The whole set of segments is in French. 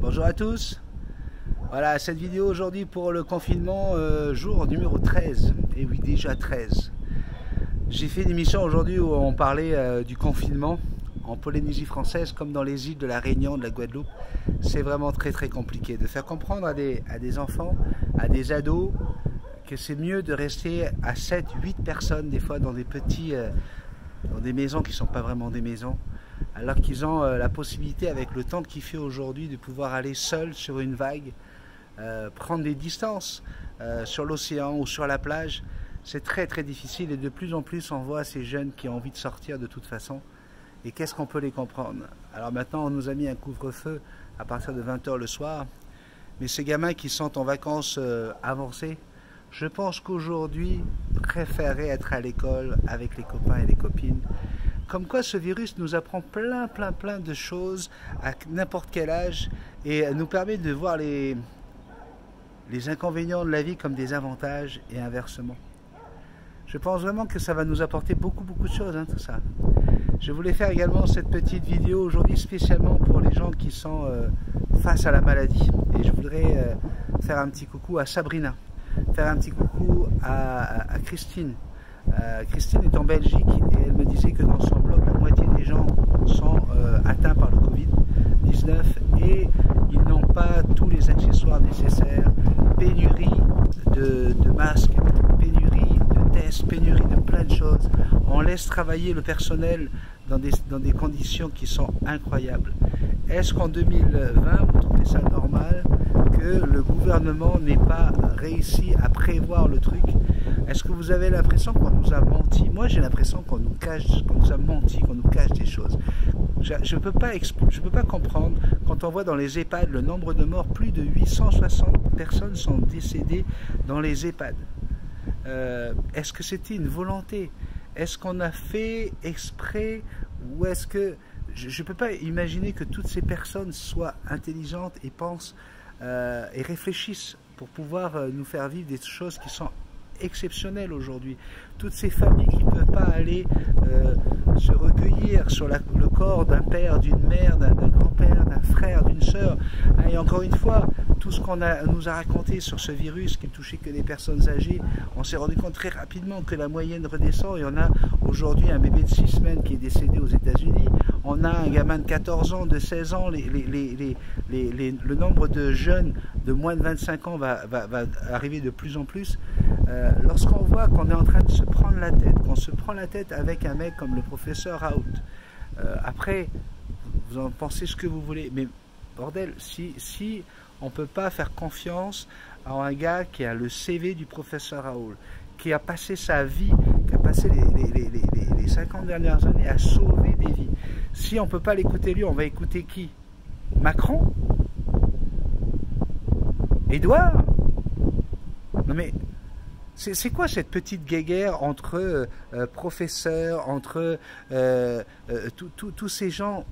Bonjour à tous. Voilà, cette vidéo aujourd'hui pour le confinement, jour numéro 13. Et oui, déjà 13. J'ai fait une émission aujourd'hui où on parlait du confinement en Polynésie française comme dans les îles de la Réunion, de la Guadeloupe. C'est vraiment très compliqué de faire comprendre à des enfants, à des ados, que c'est mieux de rester à 7, 8 personnes des fois dans des petits, dans des maisons qui ne sont pas vraiment des maisons, alors qu'ils ont la possibilité, avec le temps qu'il fait aujourd'hui, de pouvoir aller seul sur une vague, prendre des distances sur l'océan ou sur la plage. C'est très difficile et de plus en plus on voit ces jeunes qui ont envie de sortir de toute façon. Et qu'est-ce qu'on peut les comprendre? Alors maintenant on nous a mis un couvre-feu à partir de 20 h le soir, mais ces gamins qui sont en vacances avancées, je pense qu'aujourd'hui préféraient être à l'école avec les copains et les copines. Comme quoi ce virus nous apprend plein de choses à n'importe quel âge et nous permet de voir les inconvénients de la vie comme des avantages et inversement. Je pense vraiment que ça va nous apporter beaucoup de choses, tout ça. Je voulais faire également cette petite vidéo aujourd'hui spécialement pour les gens qui sont face à la maladie. Et je voudrais faire un petit coucou à Sabrina, faire un petit coucou à Christine. Christine est en Belgique et elle me disait que dans son bloc, la moitié des gens sont atteints par le Covid-19 et ils n'ont pas tous les accessoires nécessaires, pénurie de masques, pénurie de tests, pénurie de plein de choses. On laisse travailler le personnel dans des conditions qui sont incroyables. Est-ce qu'en 2020, vous trouvez ça normal que le gouvernement n'ait pas réussi à prévoir le truc? Est-ce que vous avez l'impression qu'on nous a menti? Moi, j'ai l'impression qu'on nous a menti, qu'on nous cache des choses. Je ne peux pas comprendre quand on voit dans les EHPAD le nombre de morts, plus de 860 personnes sont décédées dans les EHPAD. Est-ce que c'était une volonté? Est-ce qu'on a fait exprès? Ou est-ce que... Je ne peux pas imaginer que toutes ces personnes soient intelligentes et pensent et réfléchissent pour pouvoir nous faire vivre des choses qui sont exceptionnelles aujourd'hui. Toutes ces familles qui ne peuvent pas aller se recueillir sur le corps d'un père, d'une mère, d'un grand-père, d'un frère, d'une sœur. Et encore une fois, tout ce qu'on nous a raconté sur ce virus qui ne touchait que des personnes âgées, on s'est rendu compte très rapidement que la moyenne redescend et on a aujourd'hui un bébé de 6 semaines qui est décédé aux États-Unis. On a un gamin de 14 ans, de 16 ans, le nombre de jeunes de moins de 25 ans va arriver de plus en plus. Lorsqu'on voit qu'on est en train de se prendre la tête, qu'on se prend la tête avec un mec comme le professeur Raoult, après, vous en pensez ce que vous voulez, mais bordel, si on ne peut pas faire confiance à un gars qui a le CV du professeur Raoult, qui a passé sa vie, qui a passé les 50 dernières années à sauver des vies. Si on ne peut pas l'écouter lui, on va écouter qui? Macron? Édouard? Non mais, c'est quoi cette petite guéguerre entre professeurs, entre tous ces gens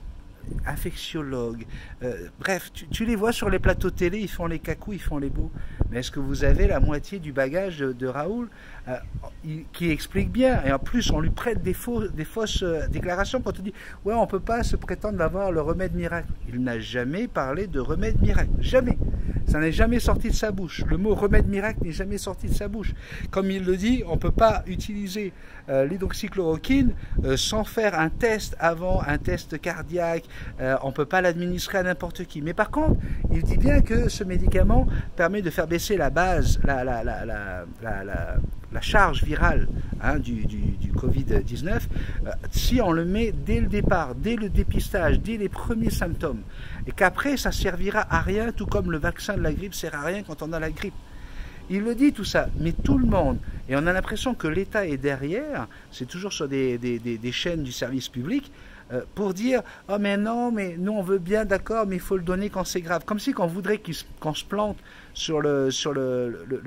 infectiologues, bref, tu les vois sur les plateaux télé, ils font les cacous, ils font les beaux. Mais est-ce que vous avez la moitié du bagage de Raoult qui explique bien? Et en plus, on lui prête des fausses déclarations quand on dit « Ouais, on ne peut pas se prétendre d'avoir le remède miracle ». Il n'a jamais parlé de remède miracle, jamais. Ça n'est jamais sorti de sa bouche. Le mot remède miracle n'est jamais sorti de sa bouche. Comme il le dit, on ne peut pas utiliser l'hydroxychloroquine sans faire un test avant, un test cardiaque. On ne peut pas l'administrer à n'importe qui. Mais par contre, il dit bien que ce médicament permet de faire baisser la base, la charge virale du Covid-19 si on le met dès le départ, dès le dépistage, dès les premiers symptômes. Et qu'après, ça servira à rien, tout comme le vaccin de la grippe sert à rien quand on a la grippe. Il le dit tout ça, mais tout le monde, et on a l'impression que l'État est derrière, c'est toujours sur des chaînes du service public, pour dire « Oh mais non, mais nous on veut bien, d'accord, mais il faut le donner quand c'est grave ». Comme si qu'on voudrait qu'on se plante sur le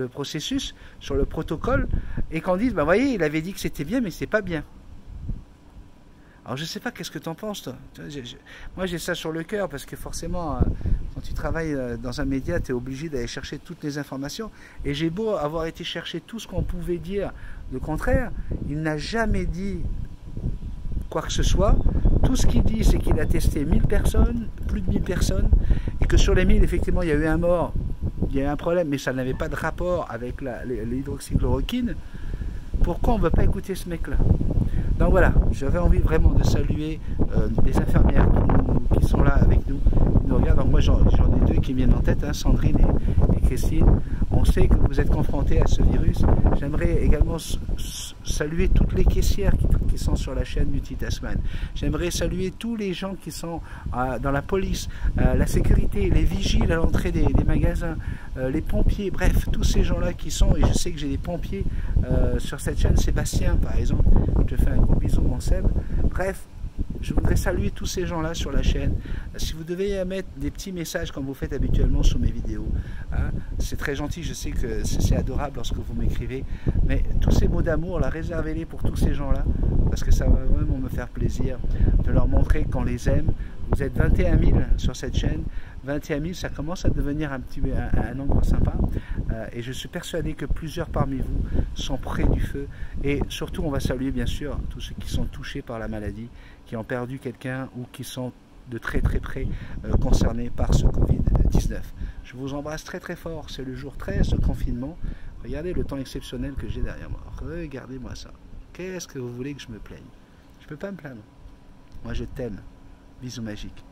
processus, sur le protocole, et qu'on dise « Bah voyez, il avait dit que c'était bien, mais c'est pas bien ». Alors je sais pas, qu'est-ce que tu en penses toi? Moi j'ai ça sur le cœur, parce que forcément, quand tu travailles dans un média, tu es obligé d'aller chercher toutes les informations. Et j'ai beau avoir été chercher tout ce qu'on pouvait dire, le contraire, il n'a jamais dit quoi que ce soit. tout ce qu'il dit, c'est qu'il a testé 1000 personnes, plus de 1000 personnes, et que sur les 1000, effectivement, il y a eu un mort, il y a eu un problème, mais ça n'avait pas de rapport avec l'hydroxychloroquine. Pourquoi on ne veut pas écouter ce mec-là? Donc voilà, j'avais envie vraiment de saluer des infirmières qui sont là avec nous, qui nous regardent. Donc moi j'en ai deux qui me viennent en tête, hein, Sandrine et Christine. On sait que vous êtes confrontés à ce virus. J'aimerais également saluer toutes les caissières qui sont sur la chaîne Multitasman. J'aimerais saluer tous les gens qui sont dans la police, la sécurité, les vigiles à l'entrée des magasins, les pompiers, bref, tous ces gens-là qui sont, et je sais que j'ai des pompiers sur cette chaîne, Sébastien par exemple, je fais un gros bisou mon Seb. Bref, je voudrais saluer tous ces gens-là sur la chaîne. Si vous devez mettre des petits messages comme vous faites habituellement sous mes vidéos, hein, c'est très gentil, je sais que c'est adorable lorsque vous m'écrivez, mais tous ces mots d'amour, là, réservez-les pour tous ces gens-là, parce que ça va vraiment me faire plaisir de leur montrer qu'on les aime. Vous êtes 21 000 sur cette chaîne, 21 000, ça commence à devenir un nombre sympa, et je suis persuadé que plusieurs parmi vous sont près du feu, et surtout on va saluer bien sûr tous ceux qui sont touchés par la maladie, qui ont perdu quelqu'un ou qui sont de très très près concernés par ce Covid-19. Je vous embrasse très très fort, c'est le jour 13 de confinement. Regardez le temps exceptionnel que j'ai derrière moi, regardez-moi ça. Qu'est-ce que vous voulez que je me plaigne? Je ne peux pas me plaindre. Moi je t'aime. Bisous magiques.